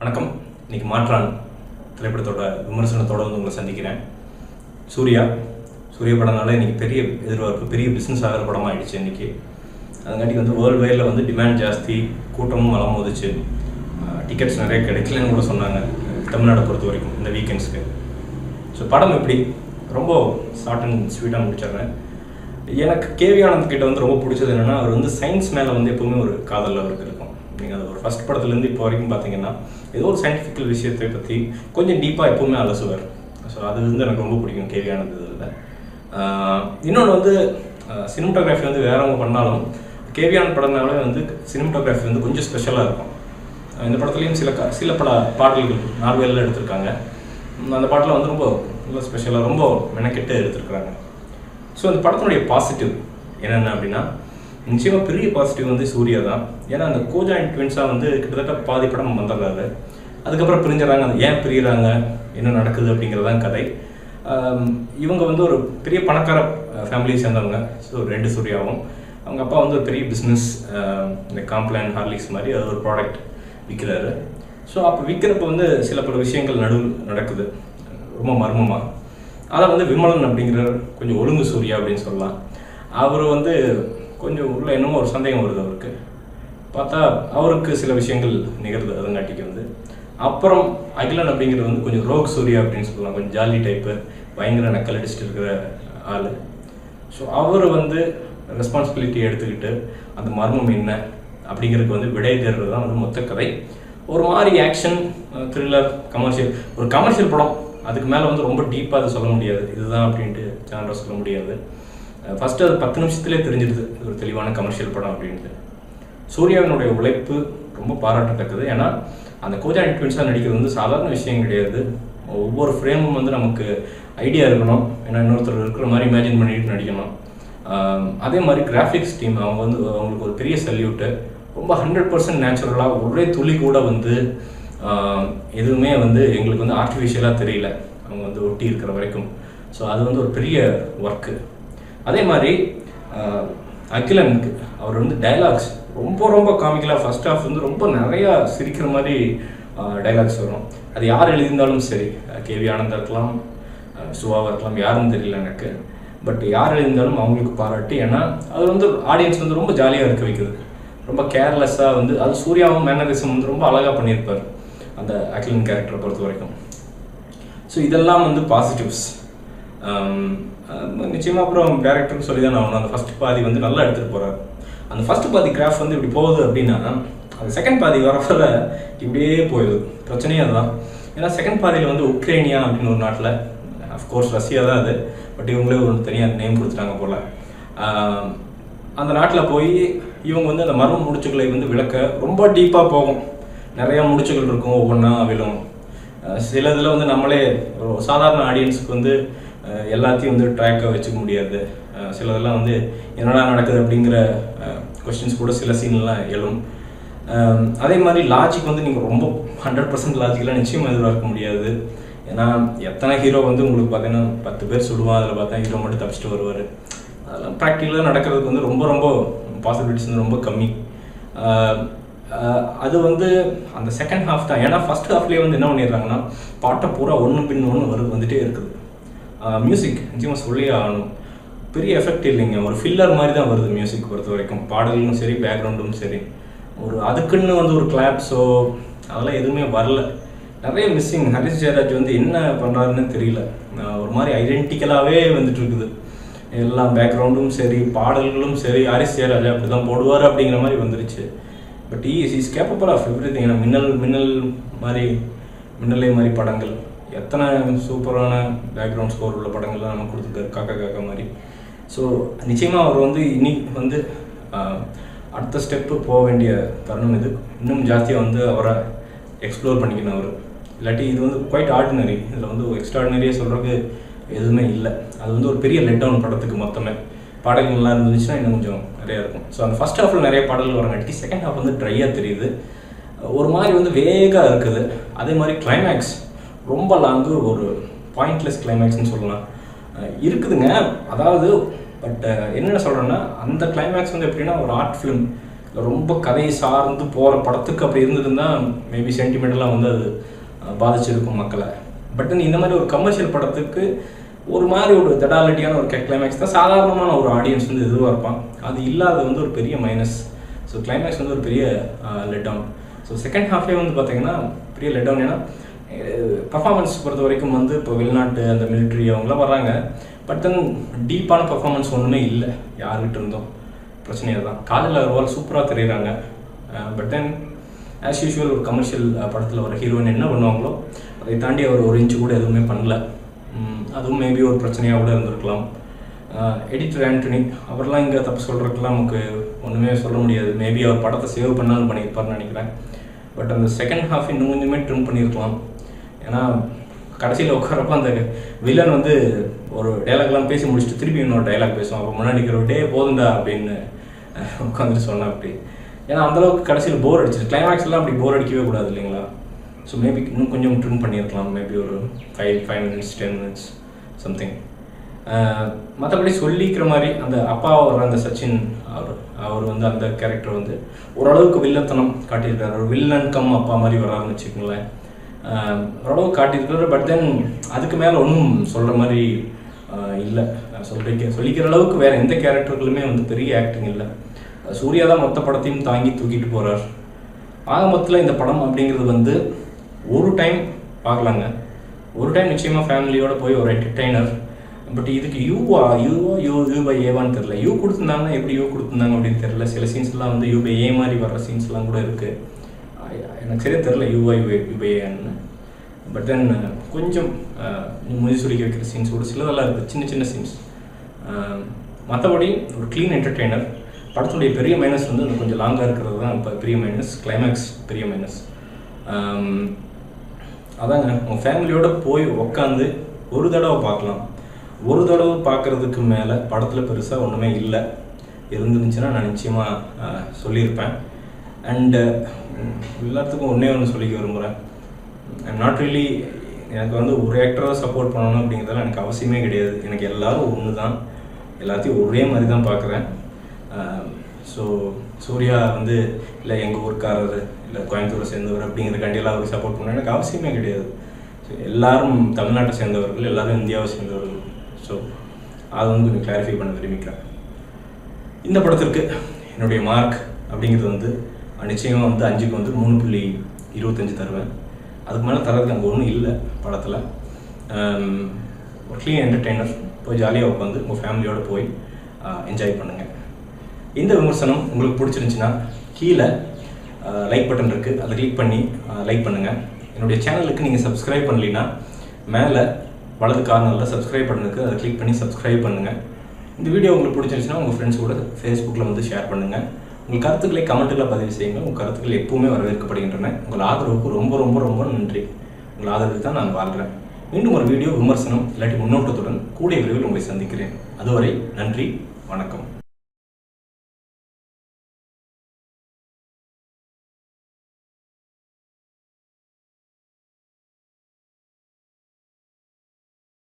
வணக்கம். இன்னைக்கு மாற்றான் திரைப்படத்தோட விமர்சனத்தோட வந்து உங்களை சந்திக்கிறேன். சூர்யா படம்னால இன்னைக்கு பெரிய எதிர்பார்ப்பு, பெரிய பிஸ்னஸ் ஆகிற படமாக ஆயிடுச்சு. இன்னைக்கு அதுங்காட்டி வந்து வேர்ல்டு வைடில் வந்து டிமாண்ட் ஜாஸ்தி, கூட்டமும் வளம் போதுச்சு. டிக்கெட்ஸ் நிறைய கிடைக்கலன்னு கூட சொன்னாங்க தமிழ்நாடை பொறுத்த வரைக்கும் இந்த வீக்கெண்ட்ஸ்க்கு. ஸோ படம் எப்படி ரொம்ப ஷார்ட் அண்ட் ஸ்வீட்டாக முடிச்சிடுறேன். எனக்கு கேவி ஆனந்த் கிட்ட வந்து ரொம்ப பிடிச்சது என்னென்னா, அவர் வந்து சயின்ஸ் மேலே வந்து எப்போவுமே ஒரு காதல் அவருக்கு இருக்கும். நீங்கள் அது ஒரு ஃபஸ்ட் படத்துலேருந்து இப்போ வரைக்கும் பார்த்தீங்கன்னா ஏதோ ஒரு சயின்டிஃபிக்கல் விஷயத்தை பற்றி கொஞ்சம் டீப்பாக எப்போவுமே அலசுவார். ஸோ அது வந்து எனக்கு ரொம்ப பிடிக்கும் கேவி ஆனந்த் இதில். இன்னொன்று வந்து சினிமட்டோகிராஃபி வந்து வேறவங்க பண்ணாலும் கேவி ஆனந்த் படம்னாலே வந்து சினிமட்டோகிராஃபி வந்து கொஞ்சம் ஸ்பெஷலாக இருக்கும். இந்த படத்துலேயும் சில பல பாடல்கள் நார்வேலில் எடுத்திருக்காங்க. அந்த பாட்டில் வந்து ரொம்ப ஸ்பெஷலாக ரொம்ப மெனக்கெட்டு எடுத்திருக்கிறாங்க. ஸோ அந்த படத்தினுடைய பாசிட்டிவ் என்னென்ன அப்படின்னா, நிச்சயமாக பெரிய பாசிட்டிவ் வந்து சூர்யா தான். ஏன்னா அந்த கோஜாயின் ட்வின்ஸாக வந்து கிட்டத்தட்ட பாதி படம் வந்துடுறாரு. அதுக்கப்புறம் பிரிஞ்சிடறாங்க. அது ஏன் பிரிகிறாங்க, என்ன நடக்குது அப்படிங்கிறதான் கதை. இவங்க வந்து ஒரு பெரிய பணக்கார ஃபேமிலியை சேர்ந்தவங்க. ஸோ 2 சூர்யாவும் அவங்க அப்பா வந்து ஒரு பெரிய பிஸ்னஸ், இந்த காம்ப்ளான் ஹார்லிக்ஸ் மாதிரி அது ஒரு ப்ராடக்ட் விற்கிறாரு. ஸோ அப்போ விற்கிறப்ப வந்து சில பல விஷயங்கள் நடுவில் நடக்குது ரொம்ப மர்மமாக. அதை வந்து விமலன் அப்படிங்கிற கொஞ்சம் ஒழுங்கு சூர்யா அப்படின்னு சொல்லலாம். அவர் வந்து கொஞ்சம் உள்ள என்னமோ ஒரு சந்தேகம் வருது அவருக்கு. பார்த்தா அவருக்கு சில விஷயங்கள் நிகழ்து அதங்காட்டிக்கு வந்து. அப்புறம் அகிலன் அப்படிங்கிறது வந்து கொஞ்சம் ரோக் சூர்யா அப்படின்னு சொல்லலாம். கொஞ்சம் ஜாலி டைப்பு, பயங்கர நக்கல் அடிச்சுட்டு இருக்கிற ஆள். ஸோ அவர் வந்து ரெஸ்பான்சிபிலிட்டி எடுத்துக்கிட்டு அந்த மர்மம் என்ன அப்படிங்கிறதுக்கு வந்து விடை தேர்றது தான் வந்து மொத்த கதை. ஒரு மாதிரி ஆக்ஷன் த்ரில்லர் ஒரு கமர்ஷியல் படம். அதுக்கு மேலே வந்து ரொம்ப டீப்பாக அது சொல்ல முடியாது, இதுதான் அப்படின்ட்டு சேனலில் சொல்ல முடியாது. ஃபஸ்ட்டு அது 10 நிமிஷத்துலேயே தெரிஞ்சிடுது இது ஒரு தெளிவான கமர்ஷியல் படம் அப்படின்ட்டு. சூர்யாவினுடைய உழைப்பு ரொம்ப பாராட்டத்தக்கது. ஏன்னா அந்த கோஜாயின் ட்வின்ஸாக நடிக்கிறது வந்து சாதாரண விஷயம் கிடையாது. ஒவ்வொரு ஃப்ரேமும் வந்து நமக்கு ஐடியா இருக்கணும். ஏன்னா இன்னொருத்தர் இருக்கிற மாதிரி இமேஜின் பண்ணிட்டு நடிக்கணும். அதே மாதிரி கிராஃபிக்ஸ் டீம் அவங்களுக்கு ஒரு பெரிய சல்யூட்டு. ரொம்ப 100% நேச்சுரலாக ஒரே துளி கூட வந்து எதுவுமே வந்து எங்களுக்கு வந்து ஆர்டிஃபிஷியலாக தெரியல அவங்க வந்து ஒட்டி இருக்கிற வரைக்கும். ஸோ அது வந்து ஒரு பெரிய ஒர்க்கு. அதே மாதிரி அகிலனுக்கு அவர் வந்து டைலாக்ஸ் ரொம்ப காமிக்கலாக ஃபர்ஸ்ட் ஹாஃப் வந்து ரொம்ப நிறையா சிரிக்கிற மாதிரி டைலாக்ஸ் வரும். அது யார் எழுதியிருந்தாலும் சரி, கேவி ஆனந்தா இருக்கலாம், சுவாவாக இருக்கலாம், யாரும் தெரியல எனக்கு. பட் யார் எழுதியிருந்தாலும் அவங்களுக்கு பாராட்டு. ஏன்னா அது வந்து ஆடியன்ஸ் வந்து ரொம்ப ஜாலியாக இருக்க வைக்குது. ரொம்ப கேர்லெஸ்ஸாக வந்து அது சூர்யாவும் மேனரிசம் வந்து ரொம்ப அழகாக பண்ணியிருப்பார் அந்த அகிலன் கேரக்டரை பொறுத்த வரைக்கும். ஸோ இதெல்லாம் வந்து பாசிட்டிவ்ஸ். நிச்சயமாக அப்புறம் டேரக்டர்னு சொல்லி தான் நான் அந்த ஃபஸ்ட் பாதி வந்து நல்லா எடுத்துகிட்டு போகிறார். அந்த ஃபஸ்ட் பாதி கிராஃப் வந்து இப்படி போகுது அப்படின்னா, அந்த செகண்ட் பாதி வர இப்படியே போயிடுது. பிரச்சனையே அதுதான். ஏன்னா செகண்ட் பாதியில் வந்து உக்ரைனியா அப்படின்னு ஒரு நாட்டில், அஃப்கோர்ஸ் ரஷ்யா தான் அது, பட் இவங்களே ஒரு தனியாக நேம் கொடுத்துட்டாங்க போல். அந்த நாட்டில் போய் இவங்க வந்து அந்த மர்ம முடிச்சுக்களை வந்து விளக்க ரொம்ப டீப்பாக போகும். நிறையா முடிச்சுகள் இருக்கும், ஒவ்வொன்றா விழும். சில இதில் வந்து நம்மளே சாதாரண ஆடியன்ஸுக்கு வந்து எல்லாத்தையும் வந்து ட்ராக்காக வச்சுக்க முடியாது. சிலதெல்லாம் வந்து என்னடா நடக்குது அப்படிங்கிற கொஸ்டின்ஸ் கூட சில சீன்லாம் எழும். அதே மாதிரி லாஜிக் வந்து நீங்கள் ரொம்ப 100% லாஜிக்கெலாம் நிச்சயமாக எதிர்பார்க்க முடியாது. ஏன்னா எத்தனை ஹீரோ வந்து உங்களுக்கு பார்த்தீங்கன்னா 10 பேர் சொல்லுவான், அதில் பார்த்தா ஹீரோ மட்டும் தப்பிச்சுட்டு வருவார். அதெல்லாம் ப்ராக்டிக்கலாக நடக்கிறதுக்கு வந்து ரொம்ப பாசிபிலிட்டிஸ் வந்து ரொம்ப கம்மி. அது வந்து அந்த செகண்ட் ஹாஃப் தான். ஏன்னா ஃபர்ஸ்ட் ஹாஃப்லேயே வந்து என்ன பண்ணிடுறாங்கன்னா, பாட்டை பூரா ஒன்று பின் ஒன்று வந்துகிட்டே இருக்குது. மியூசிக் நிச்சயமாக சொல்லி ஆகணும், பெரிய எஃபெக்ட் இல்லைங்க. ஒரு ஃபில்லர் மாதிரி தான் வருது மியூசிக் பொறுத்த வரைக்கும். பாடல்களும் சரி, பேக்ரவுண்டும் சரி, அதுக்குன்னு வந்து ஒரு கிளாப்ஸோ அதெல்லாம் எதுவுமே வரல. நிறைய மிஸ்ஸிங். ஹரிஷ் ஜெயராஜ் வந்து என்ன பண்ணுறாருன்னு தெரியல. ஒரு மாதிரி ஐடென்டிக்கலாகவே வந்துட்டு இருக்குது. எல்லாம் பேக்ரவுண்டும் சரி, பாடல்களும் சரி, ஹரிஷ் ஜெயராஜ் அப்படி தான் போடுவார் அப்படிங்கிற மாதிரி வந்துருச்சு. But is capable of everything. ஏன்னா மின்னலை மாதிரி படங்கள், எத்தனை சூப்பரான பேக்ரவுண்ட் ஸ்கோர் உள்ள படங்கள்லாம் நம்ம கொடுத்துருக்காரு, காக்கா மாதிரி. ஸோ நிச்சயமாக அவர் வந்து இனி வந்து அடுத்த ஸ்டெப்பு போக வேண்டிய தருணம் இது. இன்னும் ஜாஸ்தியாக வந்து அவரை எக்ஸ்ப்ளோர் பண்ணிக்கணும் அவர். இல்லாட்டி இது வந்து குவைட் ஆர்டினரி. இதில் வந்து எக்ஸ்ட்ராடினரியாக சொல்கிறதுக்கு எதுவுமே இல்லை. அது வந்து ஒரு பெரிய லெட் டவுன் படத்துக்கு மொத்தமே. பாடல்கள்லாம் இருந்துச்சுன்னா இன்னும் கொஞ்சம் நிறையா இருக்கும். ஸோ அந்த ஃபஸ்ட் ஹாஃபில் நிறைய பாடல்கள் வரங்காட்டி செகண்ட் ஹாஃப் வந்து ட்ரையாக தெரியுது, ஒரு மாதிரி வந்து வேகாக இருக்குது. அதே மாதிரி கிளைமேக்ஸ் ரொம்ப லாங்கு, ஒரு பாயிண்ட்லெஸ் கிளைமேக்ஸ்னு சொல்லலாம் இருக்குதுங்க. அதாவது பட் என்னென்ன சொல்கிறேன்னா, அந்த கிளைமேக்ஸ் வந்து எப்படின்னா ஒரு ஆர்ட் ஃபிலிம் ரொம்ப கதையை சார்ந்து போகிற படத்துக்கு அப்படி இருந்திருந்தால் மேபி சென்டிமெண்டலாக வந்து அது பாதிச்சிருக்கும் மக்களை. பட் இந்த மாதிரி ஒரு கமர்ஷியல் படத்துக்கு ஒரு மாதிரி ஒரு தடாலட்டியான ஒரு கிளைமேக்ஸ் தான் சாதாரணமான ஒரு ஆடியன்ஸ் வந்து எதுவாக இருப்பான். அது இல்லாத வந்து ஒரு பெரிய மைனஸ். ஸோ கிளைமேக்ஸ் வந்து ஒரு பெரிய லெட் டவுன். ஸோ செகண்ட் ஹாஃபே வந்து பார்த்தீங்கன்னா பெரிய லெட் டவுன். ஏன்னா பர்ஃபார்மன்ஸ் பொறுத்த வரைக்கும் வந்து இப்போ வெளிநாட்டு அந்த மிலிட்ரி அவங்களாம் வர்றாங்க. பட் தென் டீப்பான பர்ஃபார்மன்ஸ் ஒன்றுமே இல்லை யார்கிட்ட இருந்தோம். பிரச்சனையாக தான். காஜல் அகர்வால் சூப்பராக தெரியுறாங்க. பட் தென் ஆஸ் யூஷுவல் ஒரு கமர்ஷியல் படத்தில் வர ஹீரோயின் என்ன பண்ணுவாங்களோ அதை தாண்டி அவர் ஒரு இன்ச்சு கூட எதுவுமே பண்ணல. அதுவும் மேபி ஒரு பிரச்சனையாக கூட இருந்திருக்கலாம். எடிட்டர் ஆண்டனி அவர்லாம் இங்கே தப்பு சொல்கிறதுக்கெலாம் நமக்கு ஒன்றுமே சொல்ல முடியாது. மேபி அவர் படத்தை சேவ் பண்ணாலும் பண்ணியிருப்பார்னு நினைக்கிறேன். பட் அந்த செகண்ட் ஹாஃப் இன்னும் கொஞ்சமே ட்ரிம் பண்ணியிருக்கலாம். ஏன்னா கடைசியில் உட்காரப்போ அந்த வில்லன் வந்து ஒரு டைலாக்லாம் பேசி முடிச்சுட்டு திருப்பி இன்னொரு டைலாக் பேசுவோம். அப்போ முன்னாடி இருக்கிற போதுண்டா அப்படின்னு உட்காந்துட்டு சொன்னேன் அப்படி. ஏன்னா அந்தளவுக்கு கடைசியில் போர் அடிச்சிது. கிளைமேக்ஸ்லாம் அப்படி போர் அடிக்கவே கூடாது இல்லைங்களா? ஸோ மேபி இன்னும் கொஞ்சம் ட்ரிம் பண்ணியிருக்கலாம். மேபி ஒரு 5 minutes 10 minutes சம்திங். மற்றபடி சொல்லிக்கிற மாதிரி அந்த அப்பாவை வர அந்த சச்சின் அவர் வந்து அந்த கேரக்டர் வந்து ஓரளவுக்கு வில்லத்தனம் காட்டியிருக்காரு. ஒரு வில்லன் கம் அப்பா மாதிரி வராருன்னு வச்சுக்கோங்களேன். ஓரளவு காட்டியிருக்காரு. பட் தென் அதுக்கு மேலே ஒன்றும் சொல்கிற மாதிரி இல்லை. சொல்லிக்கிற அளவுக்கு வேறு எந்த கேரக்டர்களுமே வந்து பெரிய ஆக்டிங் இல்லை. சூர்யா தான் மொத்த படத்தையும் தாங்கி தூக்கிட்டு போகிறார். ஆக மொத்தத்தில் இந்த படம் அப்படிங்கிறது வந்து ஒரு டைம் பார்க்கலாங்க. ஒரு டைம் நிச்சயமாக ஃபேமிலியோடு போய் ஒரு என்டர்டெய்னர். பட் இதுக்கு யூ பை ஏவான்னு தெரில. யூ கொடுத்துருந்தாங்கன்னா எப்படி யூ கொடுத்துருந்தாங்க அப்படின்னு தெரில. சில சீன்ஸ்லாம் வந்து யூ பை ஏ மாதிரி வர்ற சீன்ஸ்லாம் கூட இருக்குது. எனக்கு சரியாக தெரில யூ பை ஏன்னு. பட் தென் கொஞ்சம் முதி சுருக்கி வைக்கிற சீன்ஸ் கூட சிலதெல்லாம் இருக்குது, சின்ன சின்ன சீன்ஸ். மற்றபடி ஒரு க்ளீன் என்டர்டெய்னர். படத்துடைய பெரிய மைனஸ் வந்து அது கொஞ்சம் லாங்காக இருக்கிறது தான் இப்போ பெரிய மைனஸ். கிளைமேக்ஸ் பெரிய மைனஸ். அதாங்க உங்கள் ஃபேமிலியோடு போய் உக்காந்து ஒரு தடவை பார்க்கலாம். ஒரு தடவை பார்க்குறதுக்கு மேலே படத்தில் பெருசாக ஒன்றுமே இல்லை. இருந்துருந்துச்சுன்னா நான் நிச்சயமாக சொல்லியிருப்பேன். அண்டு எல்லாத்துக்கும் ஒன்று சொல்லிக்க விரும்புகிறேன். ஐம் நாட் ரியலி எனக்கு வந்து ஒரு ஆக்டராக சப்போர்ட் பண்ணணும் அப்படிங்கிறதால எனக்கு அவசியமே கிடையாது. எனக்கு எல்லோரும் ஒன்று தான், எல்லாத்தையும் ஒரே மாதிரி தான் பார்க்குறேன். ஸோ சூர்யா வந்து இல்லை எங்கள் ஊருக்காரர் இல்லை கோயம்புத்தூரை சேர்ந்தவர் அப்படிங்கிற கண்டியெல்லாம் அவருக்கு சப்போர்ட் பண்ண எனக்கு அவசியமே கிடையாது. ஸோ எல்லோரும் தமிழ்நாட்டை சேர்ந்தவர்கள், எல்லோரும் இந்தியாவை சேர்ந்தவர்கள். ஸோ அதை வந்து கொஞ்சம் கிளாரிஃபை பண்ண விரும்பிக்கிறேன். இந்த படத்திற்கு என்னுடைய மார்க் அப்படிங்கிறது வந்து நிச்சயமாக வந்து 5க்கு வந்து 3.25 தருவேன். அதுக்கு மேலே தரதுக்கு அங்கே ஒன்றும் இல்லை படத்தில். ஒரு க்ளீன் என்டர்டெய்னர். போய் ஜாலியாக உட்காந்து உங்கள் ஃபேமிலியோடு போய் என்ஜாய் பண்ணுங்கள். இந்த விமர்சனம் உங்களுக்கு பிடிச்சிருந்துச்சின்னா கீழே லைக் பட்டன் இருக்குது, அதை கிளிக் பண்ணி லைக் பண்ணுங்கள். என்னுடைய சேனலுக்கு நீங்கள் சப்ஸ்கிரைப் பண்ணலைன்னா மேலே வலது கார்னரில் சப்ஸ்கிரைப் பண்ணுறதுக்கு அதை கிளிக் பண்ணி சப்ஸ்கிரைப் பண்ணுங்கள். இந்த வீடியோ உங்களுக்கு பிடிச்சிருந்துச்சுன்னா உங்கள் ஃப்ரெண்ட்ஸ் கூட ஃபேஸ்புக்கில் வந்து ஷேர் பண்ணுங்கள். உங்கள் கருத்துக்களை கமெண்ட்டில் பதிவு செய்யுங்கள். உங்கள் கருத்துக்கள் எப்பவுமே வரவேற்கப்படுகின்றன. உங்கள் ஆதரவுக்கு ரொம்ப ரொம்ப ரொம்ப நன்றி. உங்கள் ஆதரவுக்கு தான் நான் வாழ்கிறேன். மீண்டும் ஒரு வீடியோ விமர்சனம் இல்லாட்டி முன்னோட்டத்துடன் கூடிய விரைவில் உங்களை சந்திக்கிறேன். அதுவரை நன்றி, வணக்கம்.